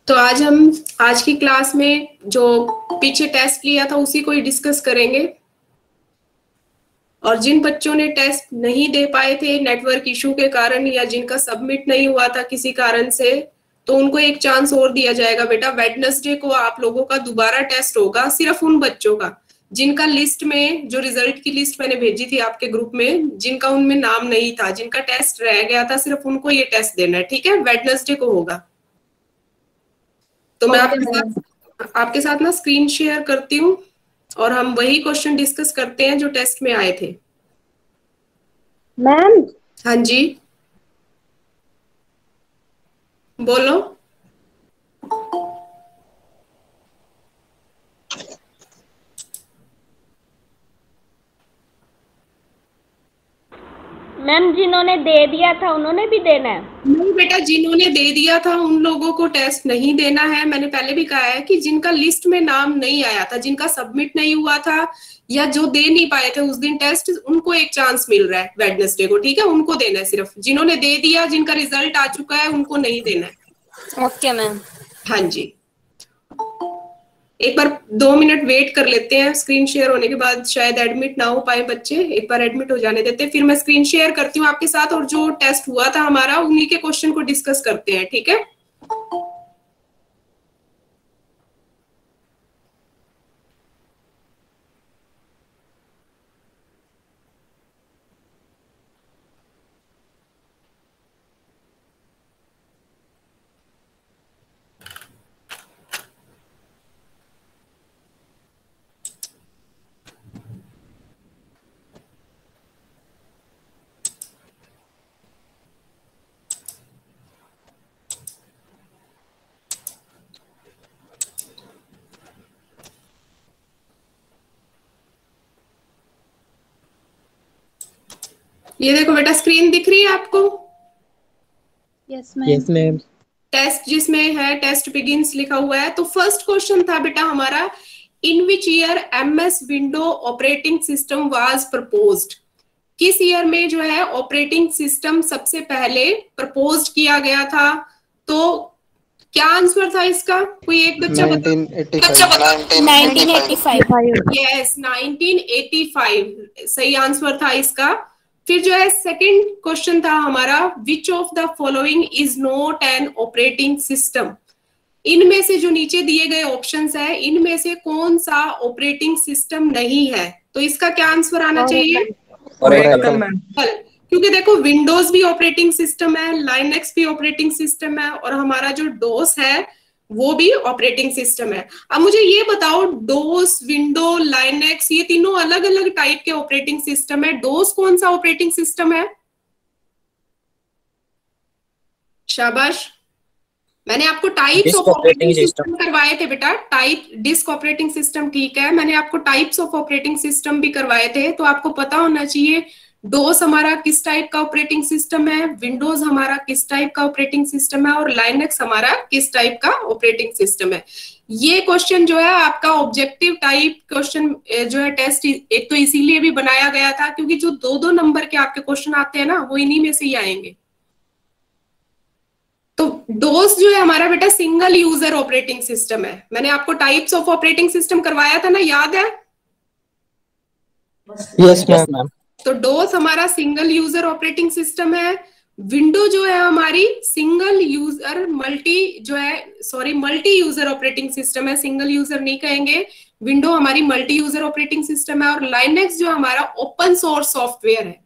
तो आज की क्लास में जो पीछे टेस्ट लिया था उसी को ही डिस्कस करेंगे। और जिन बच्चों ने टेस्ट नहीं दे पाए थे नेटवर्क इशू के कारण या जिनका सबमिट नहीं हुआ था किसी कारण से, तो उनको एक चांस और दिया जाएगा बेटा। वेडनेसडे को आप लोगों का दोबारा टेस्ट होगा, सिर्फ उन बच्चों का जिनका लिस्ट में, जो रिजल्ट की लिस्ट मैंने भेजी थी आपके ग्रुप में, जिनका उनमें नाम नहीं था, जिनका टेस्ट रह गया था, सिर्फ उनको ये टेस्ट देना है। ठीक है, वेडनेसडे को होगा। तो मैं आपके साथ ना स्क्रीन शेयर करती हूँ और हम वही क्वेश्चन डिस्कस करते हैं जो टेस्ट में आए थे। मैम। हाँ जी, बोलो। मैम जिन्होंने दे दिया था उन्होंने भी देना है? नहीं बेटा, जिन्होंने दे दिया था उन लोगों को टेस्ट नहीं देना है। मैंने पहले भी कहा है कि जिनका लिस्ट में नाम नहीं आया था, जिनका सबमिट नहीं हुआ था या जो दे नहीं पाए थे उस दिन टेस्ट, उनको एक चांस मिल रहा है वेडनेसडे को। ठीक है, उनको देना है। सिर्फ जिन्होंने दे दिया, जिनका रिजल्ट आ चुका है, उनको नहीं देना है। Okay ma'am. हाँ जी, एक बार 2 मिनट वेट कर लेते हैं। स्क्रीन शेयर होने के बाद शायद एडमिट ना हो पाए बच्चे, एक बार एडमिट हो जाने देते हैं, फिर मैं स्क्रीन शेयर करती हूँ आपके साथ और जो टेस्ट हुआ था हमारा उन्हीं के क्वेश्चन को डिस्कस करते हैं। ठीक है, ये देखो बेटा, स्क्रीन दिख रही है आपको? Yes ma'am. टेस्ट जिसमें है टेस्ट बिगिंस लिखा हुआ है, तो फर्स्ट क्वेश्चन था बेटा हमारा, in which year MS window operating system was proposed. किस ईयर में जो है ऑपरेटिंग सिस्टम सबसे पहले प्रपोज किया गया था? तो क्या आंसर था इसका? कोई एक बच्चा बता। 1985। यस, 1985 सही आंसर था इसका। फिर जो है सेकंड क्वेश्चन था हमारा, which of the following is not an operating system. इनमें से जो नीचे दिए गए ऑप्शंस है, इनमें से कौन सा ऑपरेटिंग सिस्टम नहीं है? तो इसका क्या आंसर आना चाहिए? क्योंकि देखो विंडोज भी ऑपरेटिंग सिस्टम है, लाइनेक्स भी ऑपरेटिंग सिस्टम है और हमारा जो डोस है वो भी ऑपरेटिंग सिस्टम है। अब मुझे ये बताओ, डोस, विंडो, लाइनेक्स, ये तीनों अलग अलग टाइप के ऑपरेटिंग सिस्टम है। डोस कौन सा ऑपरेटिंग सिस्टम है? शाबाश। मैंने आपको टाइप्स ऑफ ऑपरेटिंग सिस्टम करवाए थे बेटा। टाइप डिस्क ऑपरेटिंग सिस्टम, ठीक है। मैंने आपको टाइप्स ऑफ ऑपरेटिंग सिस्टम भी करवाए थे, तो आपको पता होना चाहिए डोस हमारा किस टाइप का ऑपरेटिंग सिस्टम है, विंडोज हमारा किस टाइप का ऑपरेटिंग सिस्टम है और लाइनेक्स हमारा किस टाइप का ऑपरेटिंग सिस्टम है। ये क्वेश्चन जो है आपका ऑब्जेक्टिव टाइप क्वेश्चन जो है टेस्ट एक तो इसीलिए भी बनाया गया था क्योंकि जो 2-2 नंबर के आपके क्वेश्चन आते हैं ना, वो इन्हीं में से ही आएंगे। तो डोस जो है हमारा बेटा सिंगल यूजर ऑपरेटिंग सिस्टम है। मैंने आपको टाइप्स ऑफ ऑपरेटिंग सिस्टम करवाया था ना, याद है? Yes ma'am. तो डोस हमारा सिंगल यूजर ऑपरेटिंग सिस्टम है। विंडो जो है हमारी single user multi user operating system है, सिंगल यूजर नहीं कहेंगे। विंडो हमारी मल्टी यूजर ऑपरेटिंग सिस्टम है। और लाइनेक्स जो हमारा ओपन सोर्स सॉफ्टवेयर है,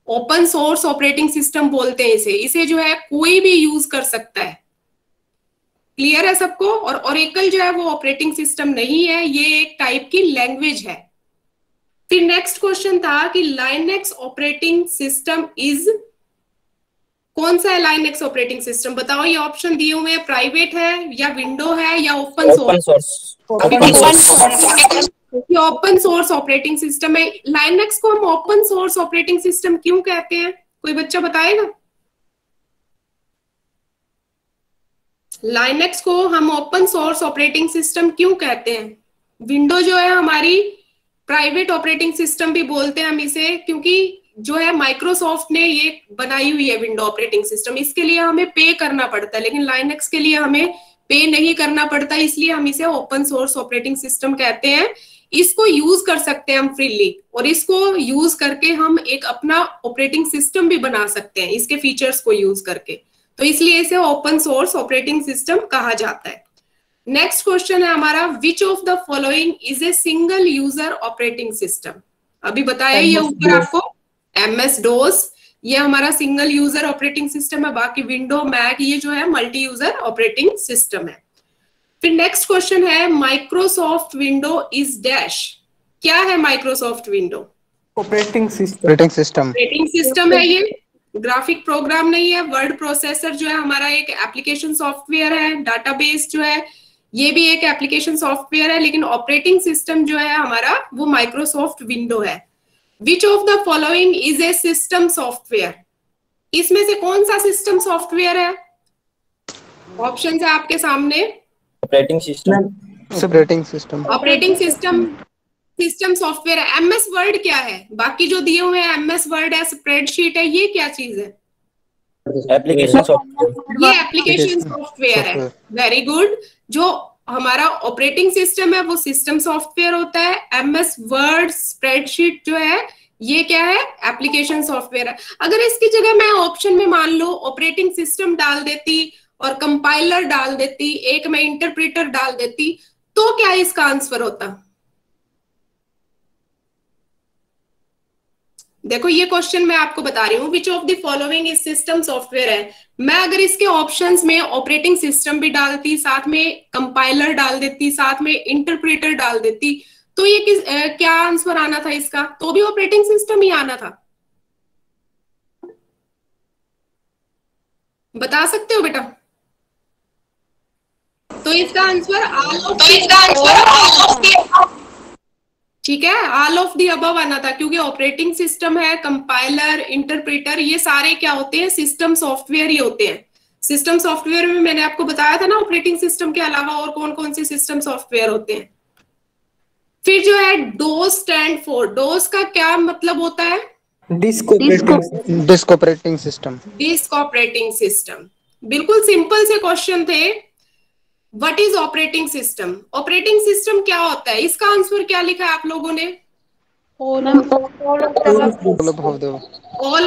ओपन सोर्स ऑपरेटिंग सिस्टम बोलते हैं इसे जो है कोई भी यूज कर सकता है। क्लियर है सबको? और ओरेकल जो है वो ऑपरेटिंग सिस्टम नहीं है, ये एक टाइप की लैंग्वेज है। फिर नेक्स्ट क्वेश्चन था कि लाइनेक्स ऑपरेटिंग सिस्टम इज, कौन सा है लाइनेक्स ऑपरेटिंग सिस्टम? बताओ, ये ऑप्शन दिए हुए हैं, प्राइवेट है या विंडो है या ओपन सोर्स? ये ओपन सोर्स ऑपरेटिंग सिस्टम है। लाइनेक्स को हम ओपन सोर्स ऑपरेटिंग सिस्टम क्यों कहते हैं? कोई बच्चा बताएगा? लाइनेक्स को हम ओपन सोर्स ऑपरेटिंग सिस्टम क्यों कहते हैं? विंडो जो है हमारी प्राइवेट ऑपरेटिंग सिस्टम भी बोलते हैं हम इसे, क्योंकि जो है माइक्रोसॉफ्ट ने ये बनाई हुई है विंडो ऑपरेटिंग सिस्टम, इसके लिए हमें पे करना पड़ता है, लेकिन लाइनेक्स के लिए हमें पे नहीं करना पड़ता, इसलिए हम इसे ओपन सोर्स ऑपरेटिंग सिस्टम कहते हैं। इसको यूज कर सकते हैं हम फ्रीली, और इसको यूज करके हम एक अपना ऑपरेटिंग सिस्टम भी बना सकते हैं इसके फीचर्स को यूज करके, तो इसलिए इसे ओपन सोर्स ऑपरेटिंग सिस्टम कहा जाता है। नेक्स्ट क्वेश्चन है हमारा, which of the following is a single user operating system. अभी बताया ये ऊपर आपको, MS DOS ये हमारा सिंगल यूजर ऑपरेटिंग सिस्टम है, बाकी विंडो मैक ये जो है मल्टी यूजर ऑपरेटिंग सिस्टम है। फिर नेक्स्ट क्वेश्चन है, माइक्रोसॉफ्ट विंडो इज डैश। क्या है Microsoft window? Operating system. Operating system है ये, ग्राफिक प्रोग्राम नहीं है। वर्ड प्रोसेसर जो है हमारा एक एप्लीकेशन सॉफ्टवेयर है। डाटाबेस जो है ये भी एक एप्लीकेशन सॉफ्टवेयर है, लेकिन ऑपरेटिंग सिस्टम जो है हमारा वो माइक्रोसॉफ्ट विंडो है। Which of the following is a system software. इसमें से कौन सा सिस्टम सॉफ्टवेयर है? ऑप्शन है आपके सामने। ऑपरेटिंग सिस्टम सॉफ्टवेयर है। MS वर्ड क्या है? बाकी जो दिए हुए हैं MS वर्ड है, स्प्रेडशीट है, ये क्या चीज है? Application software. ये एप्लीकेशन सॉफ्टवेयर है। Very good. जो हमारा ऑपरेटिंग सिस्टम है वो सिस्टम सॉफ्टवेयर होता है। MS वर्ड स्प्रेडशीट जो है ये क्या है? एप्लीकेशन सॉफ्टवेयर है। अगर इसकी जगह मैं ऑप्शन में मान लो ऑपरेटिंग सिस्टम डाल देती और कंपाइलर डाल देती, एक में इंटरप्रेटर डाल देती, तो क्या इसका आंसर होता? देखो ये क्वेश्चन मैं आपको बता रही हूँ, which of the following is system software है। मैं अगर इसके ऑप्शंस में ऑपरेटिंग सिस्टम भी डालती, साथ में कंपाइलर डाल देती, साथ में इंटरप्रेटर डाल देती, तो ये क्या आंसर आना था इसका? तो भी ऑपरेटिंग सिस्टम ही आना था। बता सकते हो बेटा? तो इसका आंसर ठीक है, ऑल ऑफ दी अबव आना था, क्योंकि ऑपरेटिंग सिस्टम है, कंपाइलर, इंटरप्रेटर, ये सारे क्या होते हैं? सिस्टम सॉफ्टवेयर ही होते हैं। सिस्टम सॉफ्टवेयर में मैंने आपको बताया था ना, ऑपरेटिंग सिस्टम के अलावा और कौन कौन से सिस्टम सॉफ्टवेयर होते हैं। फिर जो है डोस स्टैंड फॉर, डोस का क्या मतलब होता है? Disk operating system. बिल्कुल सिंपल से क्वेश्चन थे। What is operating system? Operating system क्या होता है? इसका आंसर क्या लिखा है आप लोगों ने? ऑल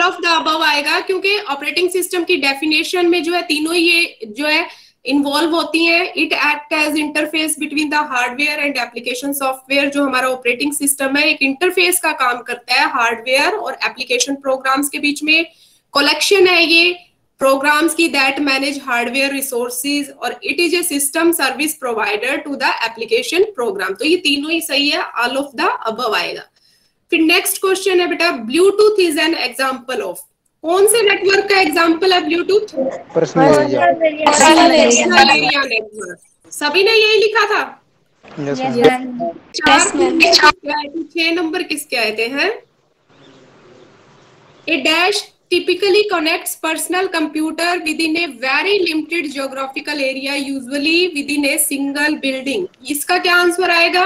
ऑफ द अबव आएगा, क्योंकि ऑपरेटिंग सिस्टम की डेफिनेशन में जो है तीनों ये जो है इन्वॉल्व होती हैं। It act as interface between the hardware and application software. जो हमारा ऑपरेटिंग सिस्टम है एक इंटरफेस का काम करता है हार्डवेयर और एप्लीकेशन प्रोग्राम्स के बीच में। कलेक्शन है ये programs की that manage hardware resources, और it is a system service provider to the application program। तो ये तीनों ही सही है, all of the above आएगा। फिर नेक्स्ट क्वेश्चन है बेटा, Bluetooth is an example of. कौन से नेटवर्क का एग्जाम्पल है ब्लूटूथ? Personal area network. सभी ने यही लिखा था? छह नंबर किसके आए थे? हैं ए dash typically connects personal computer within a very limited geographical area, usually within a single building। इसका क्या आंसर आएगा?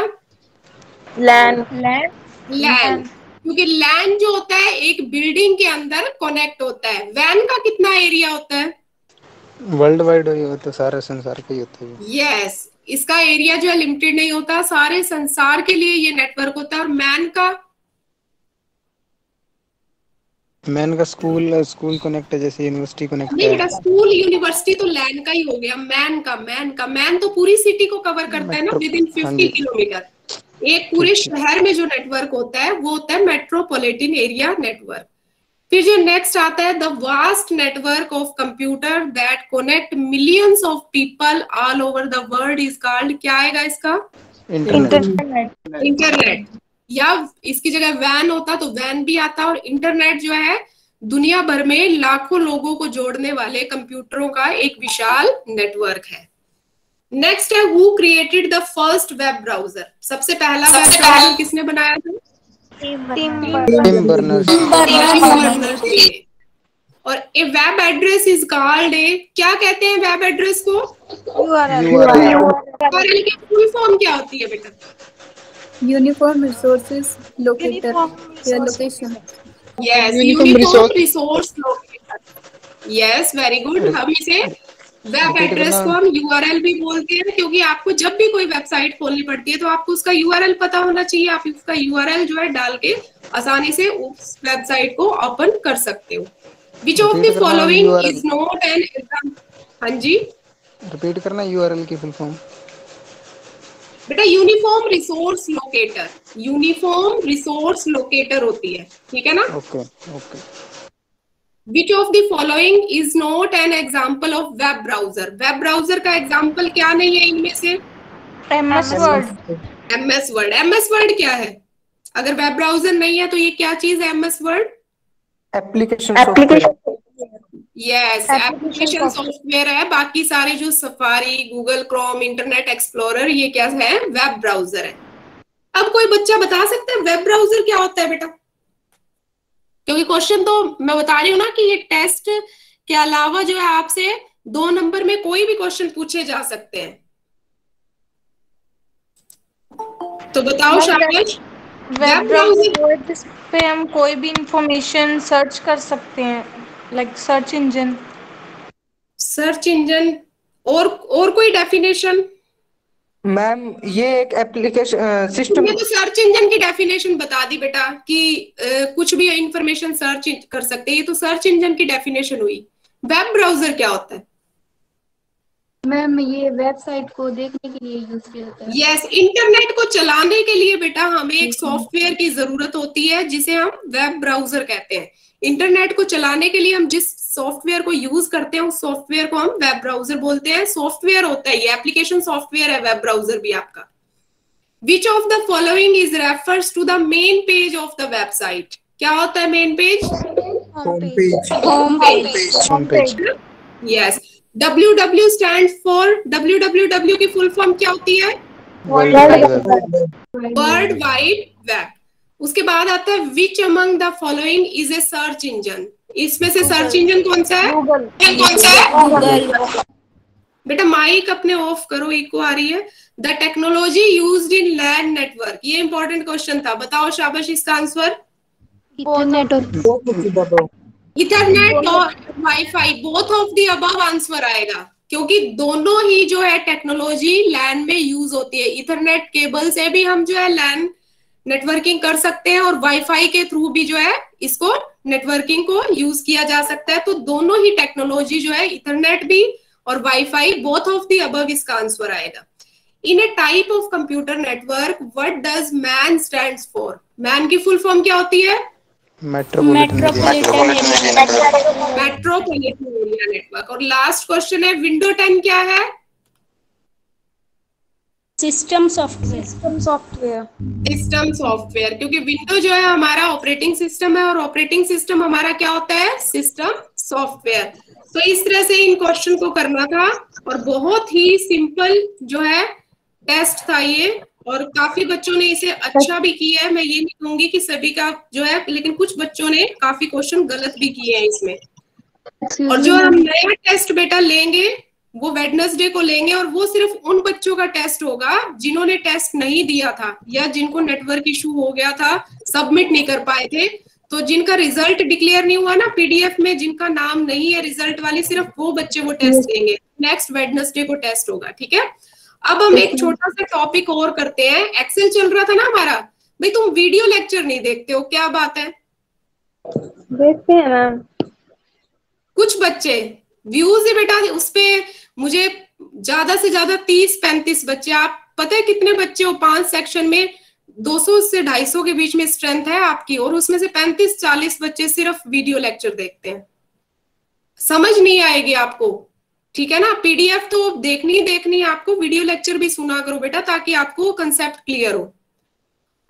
लैन। क्योंकि लैन जो होता है एक बिल्डिंग के अंदर कनेक्ट होता है। वैन का कितना एरिया होता है? वर्ल्ड वाइड होता है, सारे संसार का ही होता है। यस, इसका एरिया जो है लिमिटेड नहीं होता, सारे संसार के लिए ये नेटवर्क होता है। और मैन का स्कूल कनेक्ट है, जैसे यूनिवर्सिटी कनेक्ट है। नहीं बेटा, स्कूल यूनिवर्सिटी तो लैन का ही हो गया। मैन तो पूरी सिटी को कवर करता है ना, विद इन 50 किलोमीटर। एक पूरे शहर में जो नेटवर्क होता है वो होता है मेट्रोपॉलिटन एरिया नेटवर्क। फिर जो नेक्स्ट आता है, the vast network of computer that connect millions of people all over the world is called. क्या आएगा इसका? इंटरनेट। या इसकी जगह वैन होता तो वैन भी आता। और इंटरनेट जो है दुनिया भर में लाखों लोगों को जोड़ने वाले कंप्यूटरों का एक विशाल नेटवर्क है। नेक्स्ट है, who created the first web browser. सबसे पहला वेब ब्राउजर किसने बनाया था? Tim Berners. और a web address is called a, क्या कहते हैं वेब एड्रेस को? URL की फुल फॉर्म क्या होती है बेटा? यूनिफॉर्म रिसोर्सेज लोकेटर या location. Yes, uniform resource locator. Yes, very good. हम इसे वेब रिपीट एड्रेस करना। को हम यूआरएल भी बोलते हैं, क्योंकि आपको जब भी कोई वेबसाइट खोलनी पड़ती है तो आपको उसका यूआरएल पता होना चाहिए। आप उसका यूआरएल जो है डाल के आसानी से उस वेबसाइट को ओपन कर सकते हो। विच ऑफ रिपीट द करना following URL. Is not an exam. हाँ जी रिपीट करना यूआरएल की फुल फॉर्म। बेटा, uniform resource locator, uniform resource locator होती है, ठीक है ना। Okay okay. Which of the following is not an example of web browser. Web browser का एग्जाम्पल क्या नहीं है इनमें से? MS Word. MS word. MS word क्या है? अगर वेब ब्राउजर नहीं है तो ये क्या चीज है MS word? Application software. Yes, application software है। बाकी सारे जो safari, Google Chrome, internet explorer, ये क्या है? वेब ब्राउजर है। अब कोई बच्चा बता सकता है वेब ब्राउजर क्या होता है बेटा? क्योंकि क्वेश्चन तो मैं बता रही हूँ ना कि ये टेस्ट के अलावा जो है आपसे 2 नंबर में कोई भी क्वेश्चन पूछे जा सकते हैं। तो बताओ शाबाश। वेब ब्राउजर जिस पे हम कोई भी इंफॉर्मेशन सर्च कर सकते हैं, like search engine. Search engine. और कोई डेफिनेशन? मैम ये एक एप्लीकेशन सिस्टम। तुमने तो सर्च इंजन की डेफिनेशन बता दी बेटा कि कुछ भी इंफॉर्मेशन सर्च कर सकते हैं। ये तो सर्च इंजन की डेफिनेशन हुई। वेब ब्राउजर क्या होता है? मैम ये वेबसाइट को देखने के लिए यूज किया जाता है। यस, इंटरनेट को चलाने के लिए बेटा हमें एक सॉफ्टवेयर की जरूरत होती है जिसे हम वेब ब्राउजर कहते हैं। इंटरनेट को चलाने के लिए हम जिस सॉफ्टवेयर को यूज करते हैं उस सॉफ्टवेयर को हम वेब ब्राउजर बोलते हैं। सॉफ्टवेयर होता है ये, एप्लीकेशन सॉफ्टवेयर है वेब ब्राउजर भी आपका। Which of the following is refers to the main page of the website? क्या होता है main page? Home page. Home page. Yes. www stands for, www की फुल फॉर्म क्या होती है? World wide web. World wide web. उसके बाद आता है which among the following is a search engine? इसमें से सर्च इंजन कौन सा है? कौन सा है? गूगल। बेटा माइक अपने ऑफ करो, इको आ रही है। The technology used in LAN network, ये इंपॉर्टेंट क्वेश्चन था। बताओ शाबाश इसका आंसर। इंटरनेट और इथरनेट और wifi, both of the above answer आएगा, क्योंकि दोनों ही जो है टेक्नोलॉजी लैन में यूज होती है। इथरनेट केबल से भी हम जो है लैन नेटवर्किंग कर सकते हैं और वाईफाई के थ्रू भी जो है इसको नेटवर्किंग को यूज किया जा सकता है। तो दोनों ही टेक्नोलॉजी जो है, इथरनेट भी और wifi, both of the above इसका आंसर आएगा। In a type of computer network what does MAN stands for? MAN की फुल फॉर्म क्या होती है? Metropolitan area network. और लास्ट क्वेश्चन है विंडो 10 क्या है? System software. सिस्टम सॉफ्टवेयर, क्योंकि विंडो जो है हमारा ऑपरेटिंग सिस्टम है और ऑपरेटिंग सिस्टम हमारा क्या होता है? System software. तो इस तरह से इन क्वेश्चन को करना था और बहुत ही सिंपल जो है टेस्ट था ये, और काफी बच्चों ने इसे अच्छा भी किया है। मैं ये नहीं कहूंगी कि सभी का जो है, लेकिन कुछ बच्चों ने काफी क्वेश्चन गलत भी किए हैं इसमें। और जो हम नया टेस्ट बेटा लेंगे वो वेडनेसडे को लेंगे, और वो सिर्फ उन बच्चों का टेस्ट होगा जिन्होंने टेस्ट नहीं दिया था या जिनको नेटवर्क इशू हो गया था, सबमिट नहीं कर पाए थे। तो जिनका रिजल्ट डिक्लेयर नहीं हुआ ना पीडीएफ में, जिनका नाम नहीं है रिजल्ट वाली, सिर्फ वो बच्चे वो टेस्ट देंगे। नेक्स्ट वेडनेसडे को टेस्ट होगा, ठीक है। अब हम एक छोटा सा टॉपिक और करते हैं। एक्सेल चल रहा था ना हमारा। भाई तुम वीडियो लेक्चर नहीं देखते हो, क्या बात है? देखते हैं मैम। कुछ बच्चे व्यूज है बेटा उस पे, मुझे ज्यादा से ज्यादा 30-35 बच्चे, आप पता है कितने बच्चे हो? 5 सेक्शन में 200 से 250 के बीच में स्ट्रेंथ है आपकी, और उसमें से 35-40 बच्चे सिर्फ वीडियो लेक्चर देखते हैं। समझ नहीं आएगी आपको, ठीक है ना। पीडीएफ तो देखनी ही देखनी है आपको, वीडियो लेक्चर भी सुना करो बेटा, ताकि आपको कंसेप्ट क्लियर हो।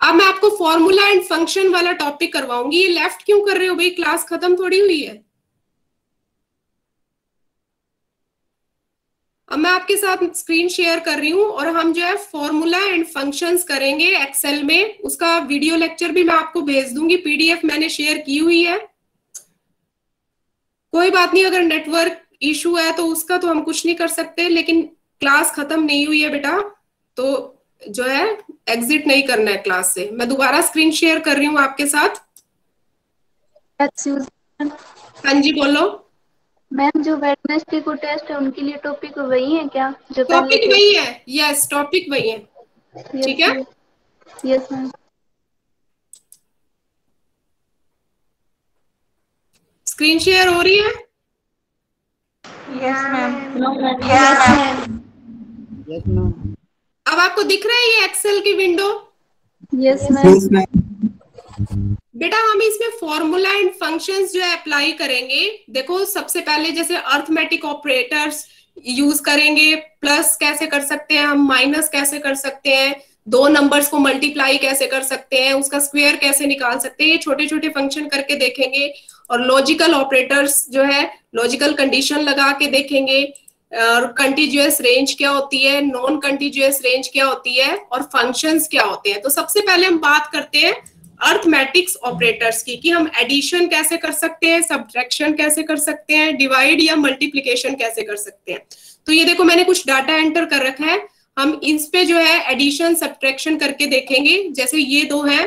अब मैं आपको फॉर्मूला एंड फंक्शन वाला टॉपिक करवाऊंगी। ये लेफ्ट क्यों कर रहे हो भाई? क्लास खत्म थोड़ी हुई है। अब मैं आपके साथ स्क्रीन शेयर कर रही हूँ और हम जो है फॉर्मूला एंड फंक्शंस करेंगे एक्सेल में। उसका वीडियो लेक्चर भी मैं आपको भेज दूंगी, पीडीएफ मैंने शेयर की हुई है। कोई बात नहीं, अगर नेटवर्क इशू है तो उसका तो हम कुछ नहीं कर सकते, लेकिन क्लास खत्म नहीं हुई है बेटा, तो जो है एग्जिट नहीं करना है क्लास से। मैं दोबारा स्क्रीन शेयर कर रही हूँ आपके साथ। हाँ जी बोलो। मैम जो वेडनेसडे को टेस्ट है उनके लिए टॉपिक वही है क्या जो पहले टॉपिक वही है, यस टॉपिक वही है, ठीक है। Yes ma'am. स्क्रीन शेयर हो रही है? Yes ma'am. Yes ma'am. अब आपको दिख रहा है ये एक्सेल की विंडो? Yes ma'am. बेटा हम इसमें फॉर्मूला एंड फंक्शंस जो है अप्लाई करेंगे। देखो सबसे पहले जैसे अर्थमेटिक ऑपरेटर्स यूज करेंगे, प्लस कैसे कर सकते हैं हम, माइनस कैसे कर सकते हैं, दो नंबर्स को मल्टीप्लाई कैसे कर सकते हैं, उसका स्क्वायर कैसे निकाल सकते हैं, ये छोटे छोटे फंक्शन करके देखेंगे। और लॉजिकल ऑपरेटर्स जो है लॉजिकल कंडीशन लगा के देखेंगे, और कंटीन्यूअस रेंज क्या होती है, नॉन कंटीन्यूअस रेंज क्या होती है, और फंक्शंस क्या होते हैं। तो सबसे पहले हम बात करते हैं अर्थमेटिक्स ऑपरेटर्स की, कि हम एडिशन कैसे कर सकते हैं, सब्ट्रैक्शन कैसे कर सकते हैं, डिवाइड या मल्टीप्लिकेशन कैसे कर सकते हैं। तो ये देखो मैंने कुछ डाटा एंटर कर रखा है, हम इस पे जो है एडिशन सब्ट्रैक्शन करके देखेंगे। जैसे ये दो है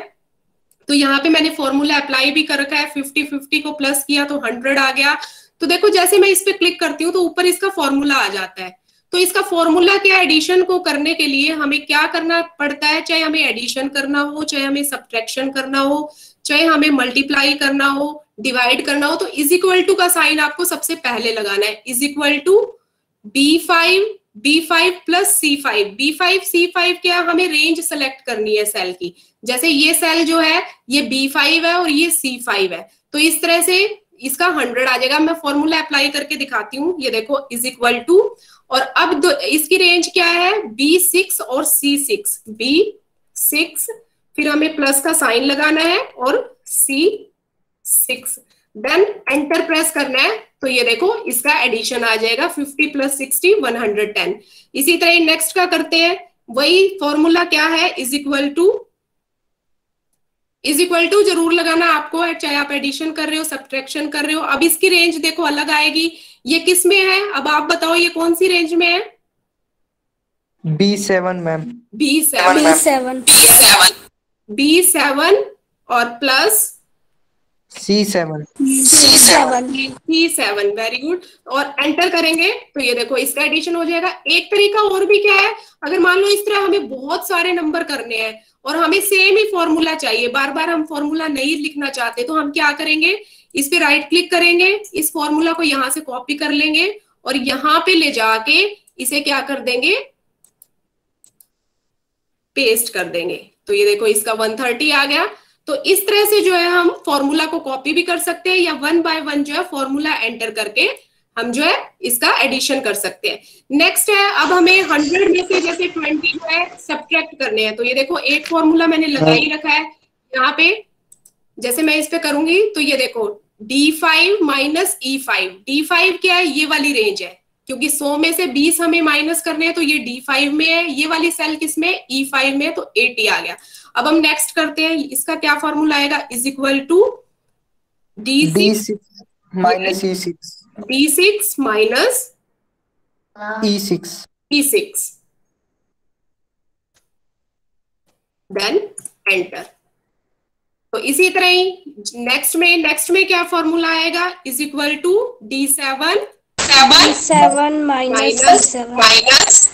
तो यहाँ पे मैंने फॉर्मूला अप्लाई भी कर रखा है, 50-50 को प्लस किया तो 100 आ गया। तो देखो जैसे मैं इस पे क्लिक करती हूँ तो ऊपर इसका फॉर्मूला आ जाता है। तो इसका फॉर्मूला क्या, एडिशन को करने के लिए हमें क्या करना पड़ता है, चाहे हमें एडिशन करना हो, चाहे हमें सब्ट्रैक्शन करना हो, चाहे हमें मल्टीप्लाई करना हो, डिवाइड करना हो, तो इज इक्वल टू का साइन आपको सबसे पहले लगाना है। Is equal to B5 plus C5। B5 C5 क्या, हमें रेंज सेलेक्ट करनी है सेल की। जैसे ये सेल जो है ये B5 है और ये C5 है, तो इस तरह से इसका 100 आ जाएगा। मैं फॉर्मूला अप्लाई करके दिखाती हूँ, ये देखो इज इक्वल टू, और अब इसकी रेंज क्या है, B6 और C6। B6 फिर हमें प्लस का साइन लगाना है और C6, देन एंटर प्रेस करना है। तो ये देखो इसका एडिशन आ जाएगा 50 प्लस 60 110। इसी तरह नेक्स्ट का करते हैं, वही फॉर्मूला क्या है, इज इक्वल टू जरूर लगाना आपको, चाहे आप एडिशन कर रहे हो सब्ट्रैक्शन कर रहे हो। अब इसकी रेंज देखो अलग आएगी, ये किस में है, अब आप बताओ ये कौन सी रेंज में है? B7 ma'am. B7 और प्लस C7। वेरी गुड, और एंटर करेंगे तो ये देखो इसका एडिशन हो जाएगा। एक तरीका और भी क्या है, अगर मान लो इस तरह हमें बहुत सारे नंबर करने हैं और हमें सेम ही फॉर्मूला चाहिए, बार बार हम फॉर्मूला नहीं लिखना चाहते, तो हम क्या करेंगे, इस पे राइट क्लिक करेंगे, इस फॉर्मूला को यहां से कॉपी कर लेंगे और यहां पे ले जाके इसे क्या कर देंगे, पेस्ट कर देंगे। तो ये देखो इसका 130 आ गया। तो इस तरह से जो है हम फॉर्मूला को कॉपी भी कर सकते हैं, या 1 बाय 1 जो है फॉर्मूला एंटर करके हम जो है इसका एडिशन कर सकते हैं। नेक्स्ट है, अब हमें 100 में से जैसे 20 जो है सब्ट्रैक्ट करने हैं। तो ये देखो एक फॉर्मूला मैंने लगा ही रखा है यहाँ पे, जैसे मैं इस पे करूंगी तो ये देखो D5 माइनस E5। D5 क्या है, ये वाली रेंज है, क्योंकि 100 में से 20 हमें माइनस करने हैं, तो ये D5 में है, ये वाली सेल किसमें, E5 में, तो 80 आ गया। अब हम नेक्स्ट करते हैं, इसका क्या फॉर्मूला आएगा, is equal to D6 minus E6। D6 minus E6 then enter. तो इसी तरह ही नेक्स्ट में क्या फॉर्मूला आएगा, is equal to D7 minus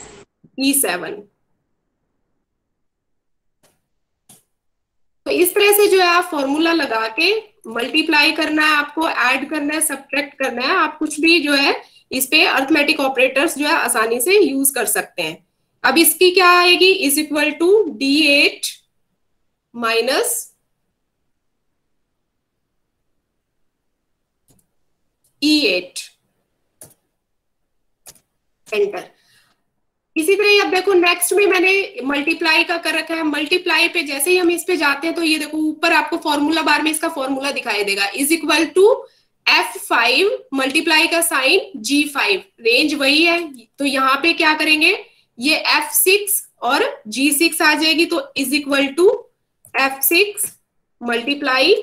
E7। तो इस तरह से जो है आप फॉर्मूला लगा के मल्टीप्लाई करना है, आपको ऐड करना है, सब्ट्रैक्ट करना है, आप कुछ भी जो है इस पे अर्थमेटिक ऑपरेटर्स जो है आसानी से यूज कर सकते हैं। अब इसकी क्या आएगी, is equal to D8 minus E8 enter. इसी तरह अब देखो नेक्स्ट में मैंने मल्टीप्लाई का कर रखा है। मल्टीप्लाई पे जैसे ही हम इस पे जाते हैं तो ये देखो ऊपर आपको फॉर्मूला बार में इसका फॉर्मूला दिखाई देगा, is equal to F5 multiply का साइन G5, रेंज वही है। तो यहाँ पे क्या करेंगे, ये F6 और G6 आ जाएगी, तो is equal to F6 multiply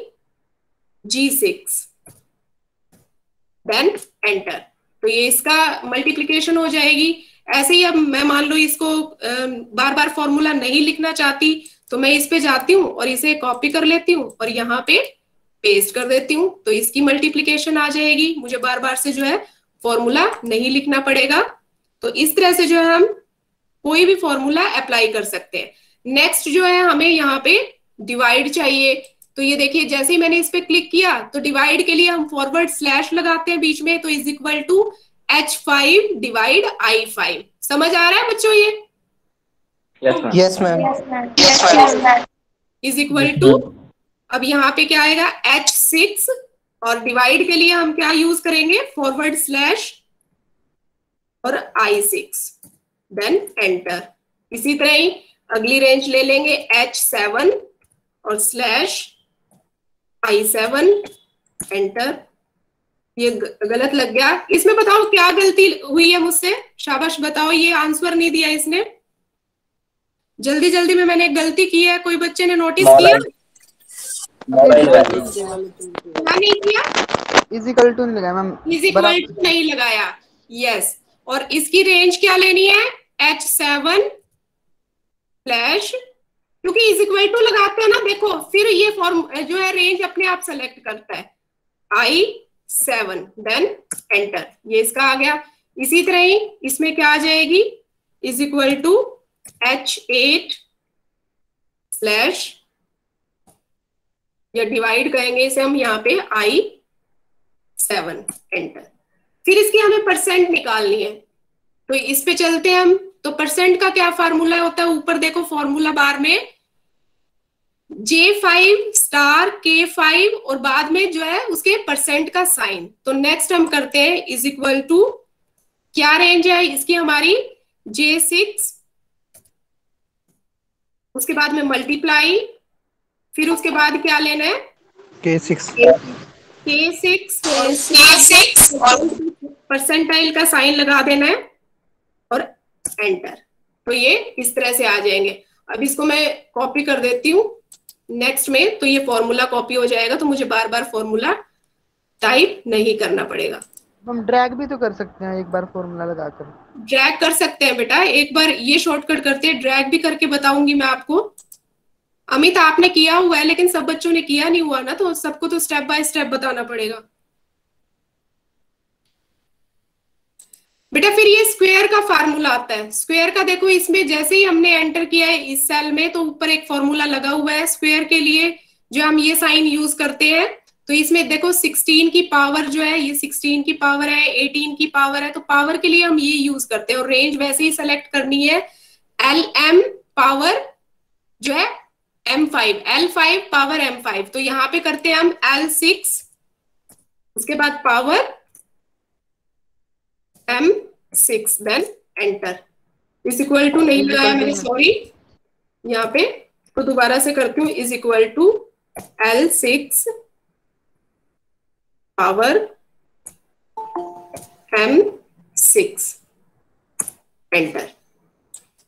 G6 then enter. तो ये इसका मल्टीप्लिकेशन हो जाएगी। ऐसे ही अब मैं मान लो इसको बार बार फॉर्मूला नहीं लिखना चाहती, तो मैं इस पे जाती हूँ और इसे कॉपी कर लेती हूँ और यहाँ पे पेस्ट कर देती हूँ, तो इसकी मल्टीप्लिकेशन आ जाएगी। मुझे बार बार से जो है फॉर्मूला नहीं लिखना पड़ेगा। तो इस तरह से जो है हम कोई भी फॉर्मूला अप्लाई कर सकते हैं। नेक्स्ट जो है हमें यहाँ पे डिवाइड चाहिए। तो ये देखिए जैसे ही मैंने इस पे क्लिक किया तो डिवाइड के लिए हम फॉरवर्ड स्लैश लगाते हैं बीच में, तो is equal to H5 divide I5। समझ आ रहा है बच्चों ये? Yes ma'am. Is equal to, अब यहाँ पे क्या आएगा H6 और डिवाइड के लिए हम क्या यूज करेंगे, फॉरवर्ड स्लैश और I6, देन एंटर। इसी तरह ही अगली रेंज ले लेंगे H7 और स्लैश I7, एंटर। ये गलत लग गया इसमें, बताओ क्या गलती हुई है मुझसे, शाबाश बताओ। ये आंसर नहीं दिया इसने, जल्दी जल्दी में मैंने एक गलती की है, कोई बच्चे ने नोटिस किया? नहीं किया, इजिकल टू नहीं लगाया मैम, इजिकल टू नहीं लगाया, यस। और इसकी रेंज क्या लेनी है, H7 स्लैश, क्योंकि इज इक्वल टू लगाते हैं ना, देखो फिर ये फॉर्म जो है रेंज अपने आप सेलेक्ट करता है, I7 देन एंटर, ये इसका आ गया। इसी तरह ही इसमें क्या आ जाएगी, is equal to H8 slash, या डिवाइड करेंगे इसे हम यहाँ पे I7 एंटर। फिर इसकी हमें परसेंट निकालनी है, तो इस पे चलते हैं हम। तो परसेंट का क्या फार्मूला होता है, ऊपर देखो फॉर्मूला बार में J5 स्टार K5 और बाद में जो है उसके परसेंट का साइन। तो नेक्स्ट हम करते हैं इज इक्वल टू, क्या रेंज है इसकी हमारी J6, उसके बाद में मल्टीप्लाई, फिर उसके बाद क्या लेना है K6 और परसेंटाइल का साइन लगा देना है और एंटर। तो ये इस तरह से आ जाएंगे। अब इसको मैं कॉपी कर देती हूँ नेक्स्ट में, तो ये फॉर्मूला कॉपी हो जाएगा, तो मुझे बार बार फॉर्मूला टाइप नहीं करना पड़ेगा। हम ड्रैग भी तो कर सकते हैं, एक बार फॉर्मूला लगाकर ड्रैग कर सकते हैं बेटा, एक बार ये शॉर्टकट करते हैं, ड्रैग भी करके बताऊंगी मैं आपको। अमित आपने किया हुआ है लेकिन सब बच्चों ने किया नहीं हुआ ना, तो सबको तो स्टेप बाय स्टेप बताना पड़ेगा बेटा। फिर ये स्क्वायर का फार्मूला आता है। स्क्वायर का देखो इसमें जैसे ही हमने एंटर किया है इस सेल में, तो ऊपर एक फॉर्मूला लगा हुआ है स्क्वायर के लिए, जो हम ये साइन यूज करते हैं। तो इसमें देखो 16 की पावर जो है, ये 16 की पावर है, 18 की पावर है, तो पावर के लिए हम ये यूज करते हैं। और रेंज वैसे ही सेलेक्ट करनी है LM पावर जो है M5, L5 पावर M5। तो यहाँ पे करते हैं हम L6, उसके बाद power M6 then enter. Is equal to नहीं लगाया मैंने, सॉरी, यहाँ पे तो दोबारा से करती हूँ, is equal to L6 power M6 enter.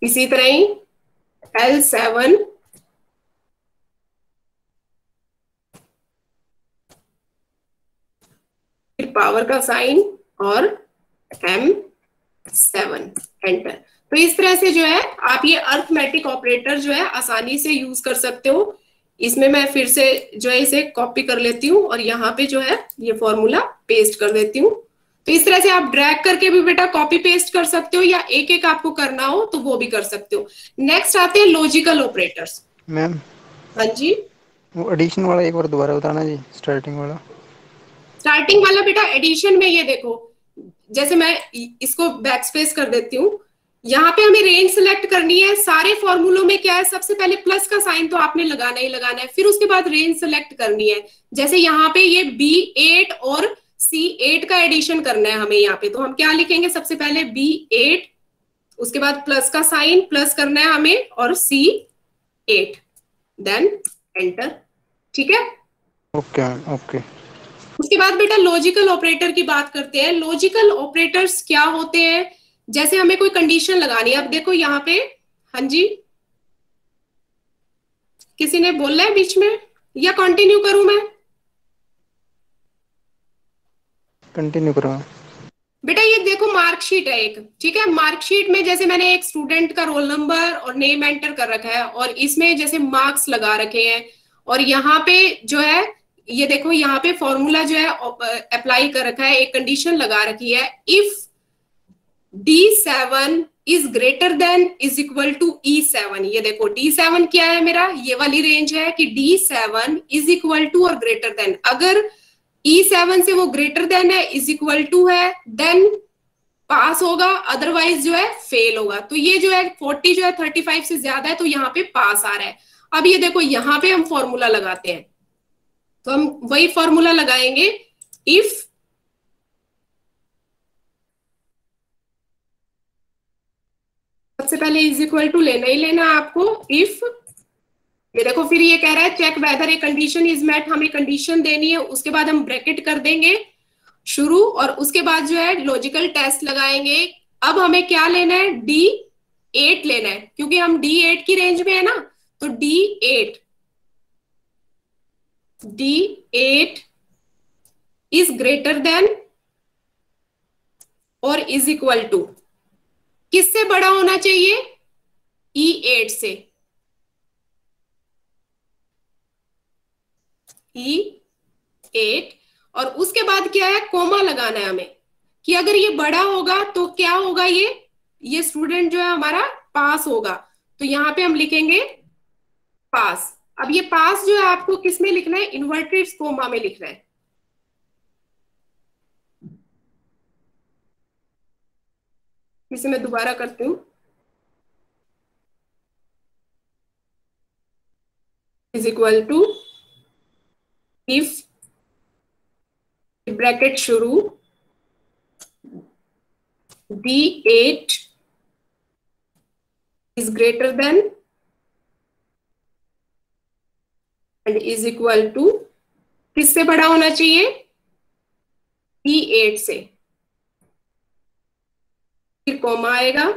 इसी तरह ही L7 फिर पावर का साइन और M7 एंटर। तो इस तरह से जो है आप ये अर्थमेटिक ऑपरेटर जो है आसानी से यूज कर सकते हो। इसमें मैं फिर से जो है इसे कॉपी कर लेती हूँ और यहाँ पे जो है ये फॉर्मूला पेस्ट कर देती हूँ। तो इस तरह से आप ड्रैग करके भी बेटा कॉपी पेस्ट कर सकते हो, या एक एक आपको करना हो तो वो भी कर सकते हो। नेक्स्ट आते हैं लॉजिकल ऑपरेटर्स। मैम हाँ जी, वो एडिशन वाला एक बार दोबारा बताना जी, स्टार्टिंग वाला। स्टार्टिंग वाला बेटा एडिशन में ये देखो, जैसे मैं इसको बैकस्पेस कर देती हूँ, यहाँ पे हमें रेंज सिलेक्ट करनी है। सारे फॉर्मूलों में क्या है, सबसे पहले प्लस का साइन तो आपने लगाना ही लगाना है, फिर उसके बाद रेंज सिलेक्ट करनी है। जैसे यहाँ पे ये B8 और C8 का एडिशन करना है हमें यहाँ पे, तो हम क्या लिखेंगे, सबसे पहले B8, उसके बाद प्लस का साइन प्लस करना है हमें और C8 देन एंटर। ठीक है, ओके ओके। उसके बाद बेटा लॉजिकल ऑपरेटर की बात करते हैं। लॉजिकल ऑपरेटर्स क्या होते हैं, जैसे हमें कोई कंडीशन लगानी है। अब देखो यहाँ पे, हाँ जी, किसी ने बोला है बीच में या कंटिन्यू करूं मैं? कंटिन्यू करो बेटा ये देखो मार्कशीट है एक, ठीक है। मार्कशीट में जैसे मैंने एक स्टूडेंट का रोल नंबर और नेम एंटर कर रखा है और इसमें जैसे मार्क्स लगा रखे हैं, और यहाँ पे जो है ये देखो यहाँ पे फॉर्मूला जो है अप्लाई कर रखा है, एक कंडीशन लगा रखी है, if D7 is greater than is equal to E7। ये देखो D7 क्या है मेरा, ये वाली रेंज है कि D7 इज इक्वल टू और ग्रेटर देन, अगर E7 से वो ग्रेटर देन है, इज इक्वल टू है, देन पास होगा, अदरवाइज जो है फेल होगा। तो ये जो है 40 जो है 35 से ज्यादा है, तो यहाँ पे पास आ रहा है। अब ये देखो यहाँ पे हम फॉर्मूला लगाते हैं, तो हम वही फॉर्मूला लगाएंगे, इफ सबसे पहले इज इक्वल टू लेना ही लेना आपको, इफ ये देखो फिर ये कह रहा है check whether a condition is met, हमें कंडीशन देनी है, उसके बाद हम ब्रैकेट कर देंगे शुरू, और उसके बाद जो है लॉजिकल टेस्ट लगाएंगे। अब हमें क्या लेना है, D8 लेना है, क्योंकि हम D8 की रेंज में है ना, तो D8 इज ग्रेटर देन और इज इक्वल टू, किससे बड़ा होना चाहिए, E8 से, E8, और उसके बाद क्या है, कोमा लगाना है हमें, कि अगर ये बड़ा होगा तो क्या होगा, ये स्टूडेंट जो है हमारा पास होगा, तो यहां पे हम लिखेंगे पास। अब ये पास जो है आपको किस में लिखना है, इन्वर्टेड कोमा में लिखना है। इसे मैं दोबारा करती हूं, is equal to if bracket शुरू D8 is greater than and is equal to, किससे बड़ा होना चाहिए, E8 से, फिर कोमा आएगा,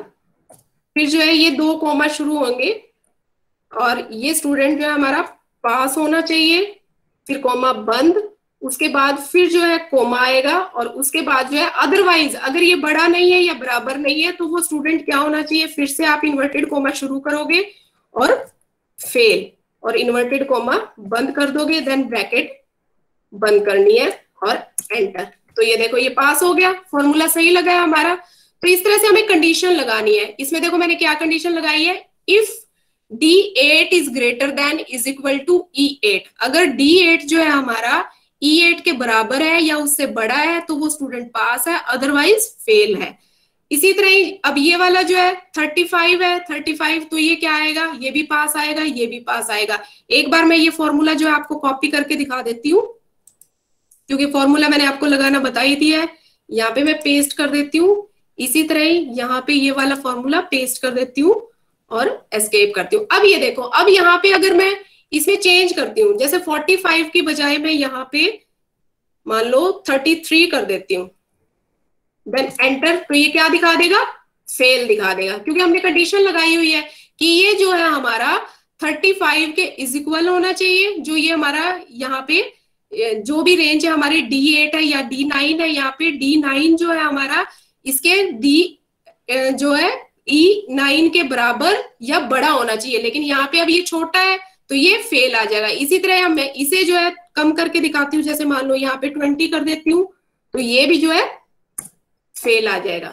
फिर जो है ये दो कोमा शुरू होंगे, और ये स्टूडेंट जो है हमारा पास होना चाहिए, फिर कोमा बंद, उसके बाद फिर जो है कोमा आएगा, और उसके बाद जो है अदरवाइज अगर ये बड़ा नहीं है या बराबर नहीं है, तो वो स्टूडेंट क्या होना चाहिए, फिर से आप इन्वर्टेड कोमा शुरू करोगे और फेल, और इन्वर्टेड कोमा बंद कर दोगे, देन ब्रैकेट बंद करनी है और एंटर। तो ये देखो ये पास हो गया, फॉर्मूला सही लगा है हमारा। तो इस तरह से हमें कंडीशन लगानी है। इसमें देखो मैंने क्या कंडीशन लगाई है, if D8 is greater than is equal to E8, अगर D8 जो है हमारा E8 के बराबर है या उससे बड़ा है तो वो स्टूडेंट पास है, अदरवाइज फेल है। इसी तरह ही अब ये वाला जो है 35 है, 35 तो ये क्या आएगा, ये भी पास आएगा, ये भी पास आएगा। एक बार मैं ये फॉर्मूला जो है आपको कॉपी करके दिखा देती हूँ, क्योंकि फॉर्मूला मैंने आपको लगाना बता ही दिया है। यहाँ पे मैं पेस्ट कर देती हूँ, इसी तरह ही यहाँ पे ये वाला फॉर्मूला पेस्ट कर देती हूँ और एस्केप करती हूँ। अब ये देखो, अब यहाँ पे अगर मैं इसमें चेंज करती हूँ, जैसे 45 की बजाय मैं यहाँ पे मान लो 33 कर देती हूँ, देन एंटर, तो ये क्या दिखा देगा, फेल दिखा देगा, क्योंकि हमने कंडीशन लगाई हुई है कि ये जो है हमारा 35 के इज इक्वल होना चाहिए, जो ये हमारा यहाँ पे जो भी रेंज है हमारी D8 है या D9 है, यहाँ पे D9 जो है हमारा इसके D जो है E9 के बराबर या बड़ा होना चाहिए, लेकिन यहाँ पे अब ये छोटा है तो ये फेल आ जाएगा। इसी तरह मैं इसे जो है कम करके दिखाती हूँ, जैसे मान लो यहाँ पे 20 कर देती हूँ, तो ये भी जो है फेल आ जाएगा।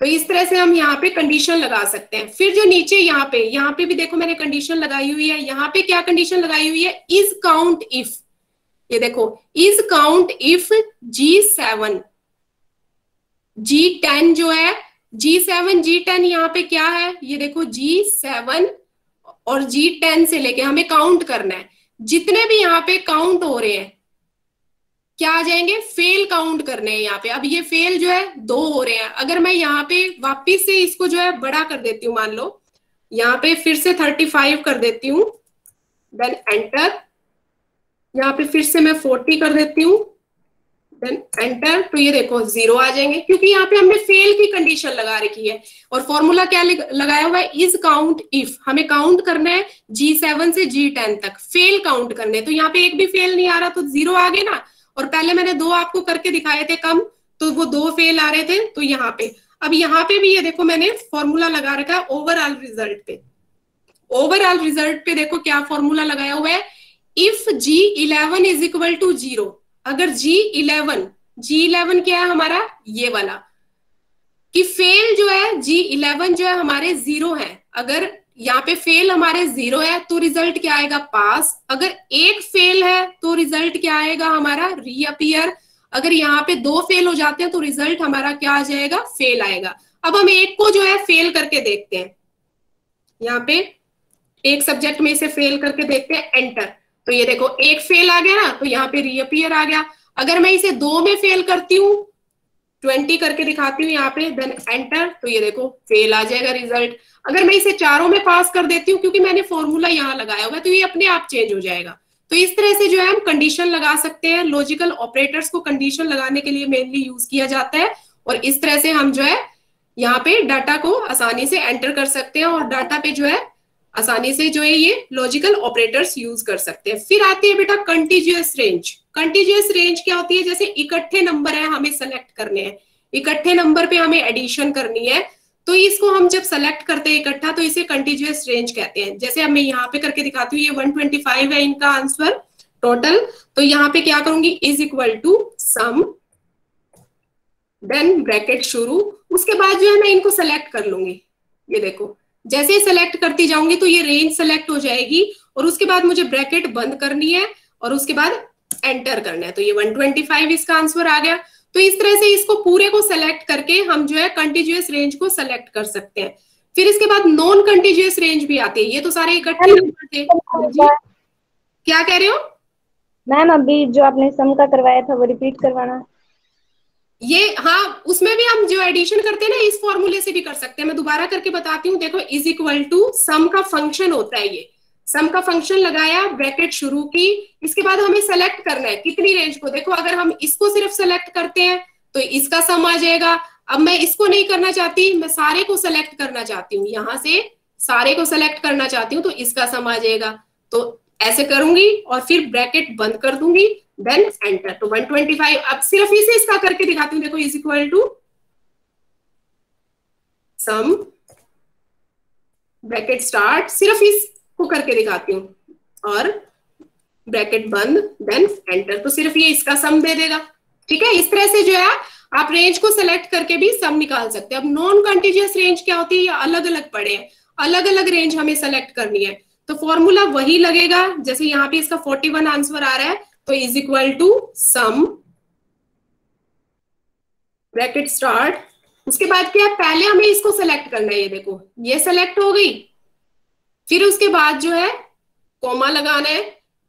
तो इस तरह से हम यहाँ पे कंडीशन लगा सकते हैं। फिर जो नीचे यहाँ पे भी देखो मैंने कंडीशन लगाई हुई है। यहाँ पे क्या कंडीशन लगाई हुई है, इज काउंट इफ, ये देखो is count if G7 G10 जो है G7 G10 यहाँ पे क्या है, ये देखो G7 और G10 से लेके हमें काउंट करना है। जितने भी यहाँ पे काउंट हो रहे हैं क्या आ जाएंगे, फेल काउंट करने हैं यहाँ पे। अब ये फेल जो है 2 हो रहे हैं। अगर मैं यहाँ पे वापिस से इसको जो है बड़ा कर देती हूँ, मान लो यहाँ पे फिर से 35 कर देती हूँ, देन एंटर, यहाँ पे फिर से मैं 40 कर देती हूँ, देन एंटर, तो ये देखो 0 आ जाएंगे, क्योंकि यहाँ पे हमने फेल की कंडीशन लगा रखी है। और फॉर्मूला क्या लगाया हुआ है, इज काउंट इफ, हमें काउंट करना है G7 से G10 तक, फेल काउंट करने हैं। तो यहाँ पे एक भी फेल नहीं आ रहा तो 0 आ गए ना, और पहले मैंने 2 आपको करके दिखाए थे कम, तो वो 2 फेल आ रहे थे। तो यहाँ पे अब यहाँ पे भी ये देखो मैंने फॉर्मूला लगा रखा है ओवरऑल रिजल्ट पे। ओवरऑल रिजल्ट पे देखो क्या फॉर्मूला लगाया हुआ है, if G11 is equal to 0, अगर G11 क्या है हमारा, ये वाला, कि फेल जो है G11 जो है हमारे 0 है, अगर यहाँ पे फेल हमारे 0 है तो रिजल्ट क्या आएगा, पास। अगर एक फेल है तो रिजल्ट क्या आएगा हमारा, रीअपियर। अगर यहाँ पे 2 फेल हो जाते हैं तो रिजल्ट हमारा क्या आ जाएगा, फेल आएगा। अब हम एक को जो है फेल करके देखते हैं, यहाँ पे एक सब्जेक्ट में इसे फेल करके देखते हैं, एंटर। तो ये देखो एक फेल आ गया ना, तो यहाँ पे रीअपियर आ गया। अगर मैं इसे 2 में फेल करती हूँ, 20 करके दिखाती हूँ यहाँ पे, देन एंटर, तो ये देखो फेल आ जाएगा रिजल्ट। अगर मैं इसे 4 में पास कर देती हूँ, क्योंकि मैंने फॉर्मूला यहाँ लगाया हुआ है, तो ये अपने आप चेंज हो जाएगा। तो इस तरह से जो है हम कंडीशन लगा सकते हैं। लॉजिकल ऑपरेटर्स को कंडीशन लगाने के लिए मेनली यूज किया जाता है, और इस तरह से हम जो है यहाँ पे डाटा को आसानी से एंटर कर सकते हैं, और डाटा पे जो है आसानी से जो है ये लॉजिकल ऑपरेटर्स यूज कर सकते हैं। फिर आती है बेटा कंटीन्यूअस रेंज। कंटीन्यूअस रेंज क्या होती है, जैसे इकट्ठे नंबर है, हमें सेलेक्ट करने हैं, इकट्ठे नंबर पे हमें एडिशन करनी है, तो इसको हम जब सेलेक्ट करते हैं इकट्ठा, तो इसे कंटीन्यूअस रेंज कहते हैं। जैसे अब मैं यहाँ पे करके दिखाती हूँ, ये 125 है इनका आंसर टोटल, तो यहाँ पे क्या करूंगी, is equal to sum, then bracket शुरू, उसके बाद जो है मैं इनको सेलेक्ट कर लूंगी। ये देखो जैसे ही सेलेक्ट करती जाऊंगी तो ये रेंज सेलेक्ट हो जाएगी, और उसके बाद मुझे ब्रैकेट बंद करनी है, और उसके बाद एंटर करना है। तो ये 125 इसका आंसर आ गया। तो इस तरह से इसको पूरे को सेलेक्ट करके हम जो है कंटीन्यूअस रेंज को सेलेक्ट कर सकते हैं। फिर इसके बाद नॉन कंटीन्यूअस रेंज भी आती है। ये तो सारे इकट्ठे नंबर थे। जी क्या कह रहे हो मैम? अभी जो आपने सम का करवाया था वो रिपीट करवाना। ये हाँ, उसमें भी हम जो एडिशन करते हैं ना, इस फॉर्मूले से भी कर सकते हैं। मैं दोबारा करके बताती हूँ। देखो इज इक्वल टू सम का फंक्शन होता है, ये सम का फंक्शन लगाया, ब्रैकेट शुरू की, इसके बाद हमें सेलेक्ट करना है कितनी रेंज को। देखो अगर हम इसको सिर्फ सेलेक्ट करते हैं तो इसका सम आ जाएगा। अब मैं इसको नहीं करना चाहती, मैं सारे को सेलेक्ट करना चाहती हूँ, यहां से सारे को सेलेक्ट करना चाहती हूँ, तो इसका सम आ जाएगा। तो ऐसे करूंगी और फिर ब्रैकेट बंद कर दूंगी, देन एंटर। तो 125 अब सिर्फ इसे इसका करके दिखाती हूँ। देखो is equal to sum bracket start, सिर्फ इसको करके दिखाती हूँ, और ब्रैकेट बंद, देन एंटर। तो सिर्फ ये इसका सम दे देगा। ठीक है, इस तरह से जो है आप रेंज को सेलेक्ट करके भी सम निकाल सकते हैं। अब नॉन कंटीन्यूअस रेंज क्या होती है, ये अलग अलग पड़े हैं, अलग अलग रेंज हमें सेलेक्ट करनी है। तो फॉर्मूला वही लगेगा, जैसे यहाँ पे इसका 41 आंसर आ रहा है, तो is equal to sum bracket start, उसके बाद क्या है, पहले हमें इसको सेलेक्ट करना है। ये देखो ये सेलेक्ट हो गई, फिर उसके बाद जो है कोमा लगाना है,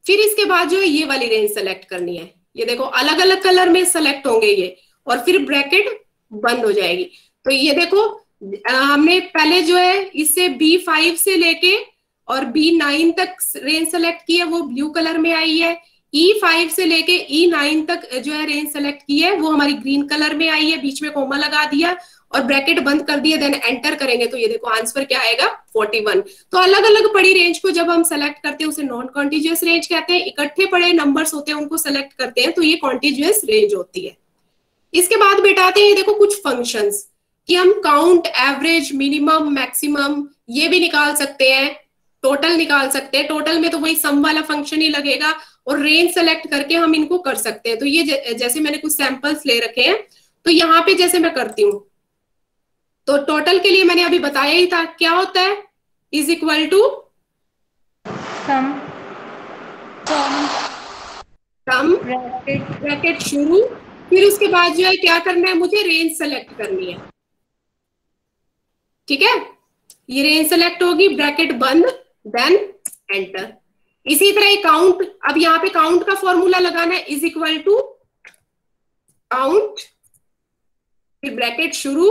फिर इसके बाद जो है ये वाली रेंज सेलेक्ट करनी है। ये देखो अलग अलग कलर में सेलेक्ट होंगे ये, और फिर ब्रैकेट बंद हो जाएगी। तो ये देखो हमने पहले जो है इससे B5 से लेके और B9 तक रेंज सेलेक्ट की है, वो ब्लू कलर में आई है। E5 से लेके E9 तक जो है रेंज सेलेक्ट की है, वो हमारी ग्रीन कलर में आई है, बीच में कोमा लगा दिया और ब्रैकेट बंद कर दिया, देन एंटर करेंगे तो ये देखो आंसर क्या आएगा 41। तो अलग अलग पड़ी रेंज को जब हम सेलेक्ट करते हैं उसे नॉन कॉन्टिजियस रेंज कहते हैं। इकट्ठे पड़े नंबर्स होते हैं उनको सेलेक्ट करते हैं तो ये कॉन्टिजियस रेंज होती है। इसके बाद बेटा आते हैं देखो कुछ फंक्शंस कि हम काउंट, एवरेज, मिनिमम, मैक्सिमम ये भी निकाल सकते हैं, टोटल निकाल सकते हैं। टोटल में तो वही सम वाला फंक्शन ही लगेगा, और रेंज सेलेक्ट करके हम इनको कर सकते हैं। तो ये जैसे मैंने कुछ सैंपल्स ले रखे हैं, तो यहाँ पे जैसे मैं करती हूँ, तो टोटल के लिए मैंने अभी बताया ही था क्या होता है, is equal to sum bracket शुरू, फिर उसके बाद जो है क्या करना है, मुझे रेंज सेलेक्ट करनी है। ठीक है, ये रेंज सेलेक्ट होगी, ब्रैकेट बंद, देन एंटर। इसी तरह काउंट, अब यहाँ पे काउंट का फॉर्मूला लगाना है, इज इक्वल टू काउंट, फिर ब्रैकेट शुरू,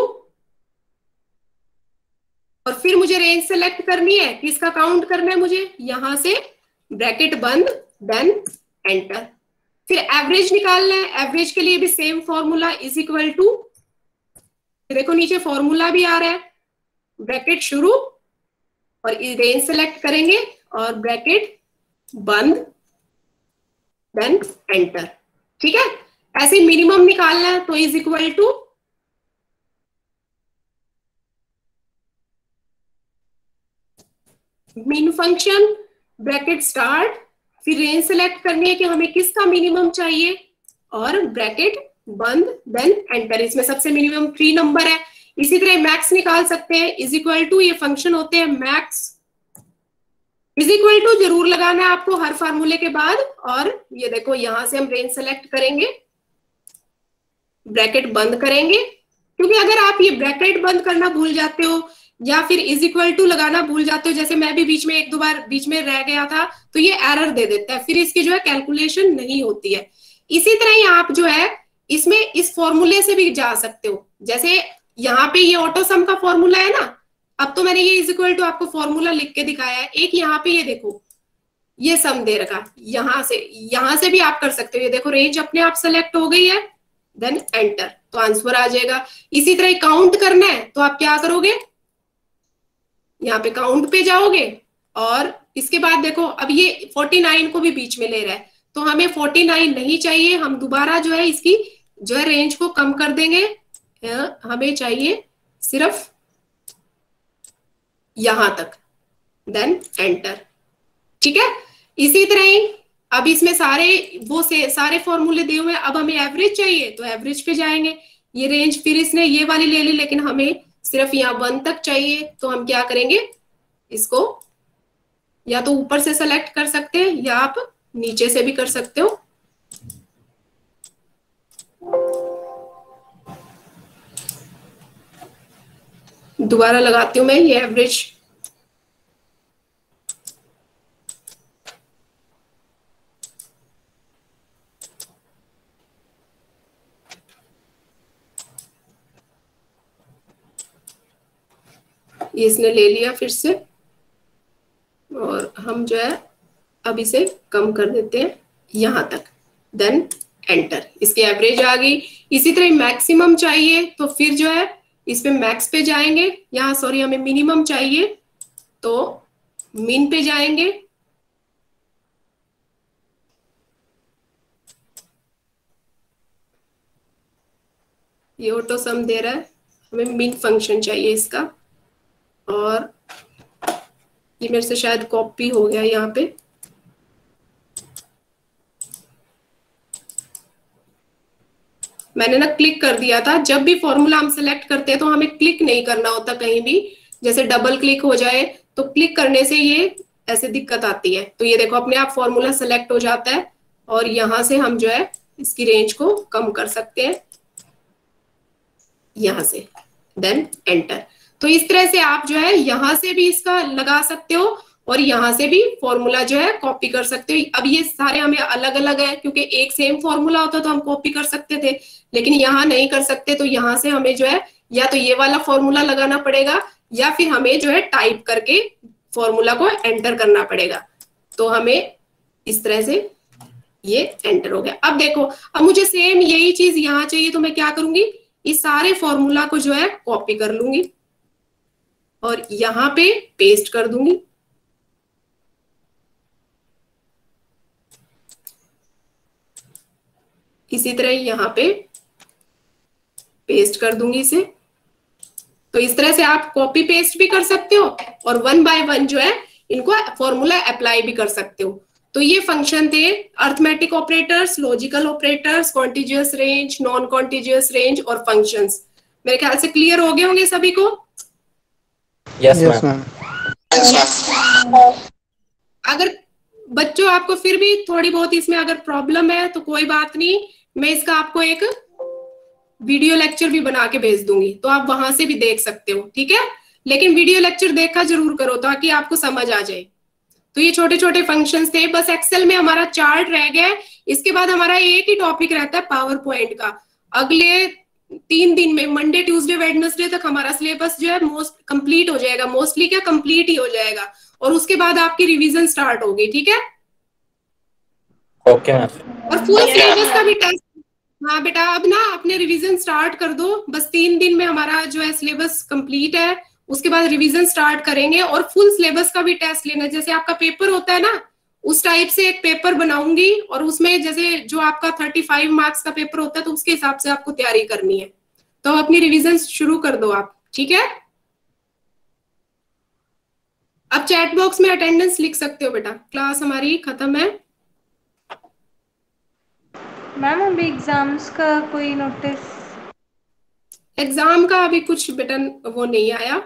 और फिर मुझे रेंज सेलेक्ट करनी है, किसका काउंट करना है मुझे, यहां से ब्रैकेट बंद, देन एंटर। फिर एवरेज निकालना है, एवरेज के लिए भी same formula, is equal to, देखो नीचे फॉर्मूला भी आ रहा है, ब्रैकेट शुरू और रेंज सेलेक्ट करेंगे और ब्रैकेट बंद, देन एंटर। ठीक है, ऐसे मिनिमम निकालना है तो is equal to min function, bracket start, फिर रेंज सेलेक्ट करनी है कि हमें किसका मिनिमम चाहिए और ब्रैकेट बंद, देन एंटर। इसमें सबसे मिनिमम 3 नंबर है। इसी तरह मैक्स निकाल सकते हैं, इज इक्वल टू, ये फंक्शन होते हैं मैक्स, इज इक्वल टू जरूर लगाना है आपको हर फार्मूले के बाद। और ये देखो यहां से हम रेंज सेलेक्ट करेंगे, ब्रैकेट बंद करेंगे, क्योंकि अगर आप ये ब्रैकेट बंद करना भूल जाते हो या फिर इज इक्वल टू लगाना भूल जाते हो, जैसे मैं भी बीच में 1-2 बार बीच में रह गया था, तो ये एरर दे देता है, फिर इसकी जो है कैलकुलेशन नहीं होती है। इसी तरह ही आप जो है इसमें इस फॉर्मूले से भी जा सकते हो। जैसे यहाँ पे ये ऑटो सम का फॉर्मूला है ना, अब तो मैंने ये इज इक्वल टू आपको फॉर्मूला लिख के दिखाया है। एक यहाँ पे ये देखो ये सम दे रखा, यहां से भी आप कर सकते हो। ये देखो रेंज अपने आप सेलेक्ट हो गई है, देन एंटर, तो आंसर आ जाएगा। इसी तरह काउंट करना है तो आप क्या करोगे, यहाँ पे काउंट पे जाओगे और इसके बाद देखो अब ये 49 को भी बीच में ले रहा है, तो हमें 49 नहीं चाहिए, हम दोबारा जो है इसकी जो है रेंज को कम कर देंगे, हमें चाहिए सिर्फ यहां तक, देन एंटर। ठीक है, इसी तरह ही अब इसमें सारे फॉर्मूले दिए हुए हैं। अब हमें एवरेज चाहिए तो एवरेज पे जाएंगे। ये रेंज फिर इसने ये वाली ले ली, लेकिन हमें सिर्फ यहाँ 1 तक चाहिए, तो हम क्या करेंगे, इसको या तो ऊपर से सेलेक्ट कर सकते हैं या आप नीचे से भी कर सकते हो। दोबारा लगाती हूं मैं ये एवरेज, ये इसने ले लिया फिर से, और हम जो है अब इसे कम कर देते हैं यहां तक, देन एंटर, इसकी एवरेज आ गई। इसी तरह मैक्सिमम चाहिए तो फिर जो है इस पे मैक्स पे जाएंगे, यहाँ सॉरी हमें मिनिमम चाहिए तो मिन पे जाएंगे, ये ऑटो सम दे रहा है, हमें मिन फंक्शन चाहिए इसका, और ये मेरे से शायद कॉपी हो गया यहाँ पे, मैंने ना क्लिक कर दिया था। जब भी फॉर्मूला हम सेलेक्ट करते हैं तो हमें क्लिक नहीं करना होता कहीं भी, जैसे डबल क्लिक हो जाए तो क्लिक करने से ये ऐसे दिक्कत आती है। तो ये देखो अपने आप फॉर्मूला सेलेक्ट हो जाता है और यहां से हम जो है इसकी रेंज को कम कर सकते हैं यहां से, देन एंटर। तो इस तरह से आप जो है यहां से भी इसका लगा सकते हो और यहां से भी फॉर्मूला जो है कॉपी कर सकते हो। अब ये सारे हमें अलग अलग है, क्योंकि एक सेम फॉर्मूला होता तो हम कॉपी कर सकते थे, लेकिन यहाँ नहीं कर सकते। तो यहाँ से हमें जो है या तो ये वाला फॉर्मूला लगाना पड़ेगा या फिर हमें जो है टाइप करके फॉर्मूला को एंटर करना पड़ेगा। तो हमें इस तरह से ये एंटर हो गया। अब देखो, अब मुझे सेम यही चीज यहाँ चाहिए, तो मैं क्या करूंगी, इस सारे फॉर्मूला को जो है कॉपी कर लूंगी और यहाँ पे पेस्ट कर दूंगी। इसी तरह यहाँ पे पेस्ट कर दूंगी इसे। तो इस तरह से आप कॉपी पेस्ट भी कर सकते हो और 1 बाय 1 जो है इनको फॉर्मूला अप्लाई भी कर सकते हो। तो ये फंक्शन थे arithmetic operators, logical operators, contiguous range, non contiguous range और फंक्शंस। मेरे ख्याल से क्लियर हो गए होंगे सभी को। Yes ma'am. अगर बच्चों आपको फिर भी थोड़ी बहुत इसमें अगर प्रॉब्लम है तो कोई बात नहीं, मैं इसका आपको एक वीडियो लेक्चर भी बना के भेज दूंगी, तो आप वहां से भी देख सकते हो, ठीक है। लेकिन वीडियो लेक्चर देखा जरूर करो ताकि आपको समझ आ जाए। तो ये छोटे छोटे फंक्शंस थे, बस एक्सेल में हमारा चार्ट रह गया है। इसके बाद हमारा एक ही टॉपिक रहता है पावर पॉइंट का। अगले 3 दिन में मंडे ट्यूसडे वेडनेसडे तक हमारा सिलेबस जो है मोस्ट कंप्लीट हो जाएगा, मोस्टली क्या कंप्लीट ही हो जाएगा, और उसके बाद आपकी रिवीजन स्टार्ट होगी, ठीक है। Okay ma'am. और फुल सिलेबस का भी टेस्ट, हाँ बेटा अब ना अपने रिवीजन स्टार्ट कर दो। बस 3 दिन में हमारा जो है सिलेबस कंप्लीट है, उसके बाद रिवीजन स्टार्ट करेंगे और फुल सिलेबस का भी टेस्ट लेना। जैसे आपका पेपर होता है ना, उस टाइप से एक पेपर बनाऊंगी और उसमें जैसे जो आपका 35 मार्क्स का पेपर होता है तो उसके हिसाब से आपको तैयारी करनी है। तो अपनी रिवीजन शुरू कर दो आप, ठीक है। अब चैट बॉक्स में अटेंडेंस लिख सकते हो बेटा। क्लास हमारी खत्म है, मैम अभी एग्जाम्स का कोई नोटिस? एग्जाम का अभी कुछ बटन वो नहीं आया।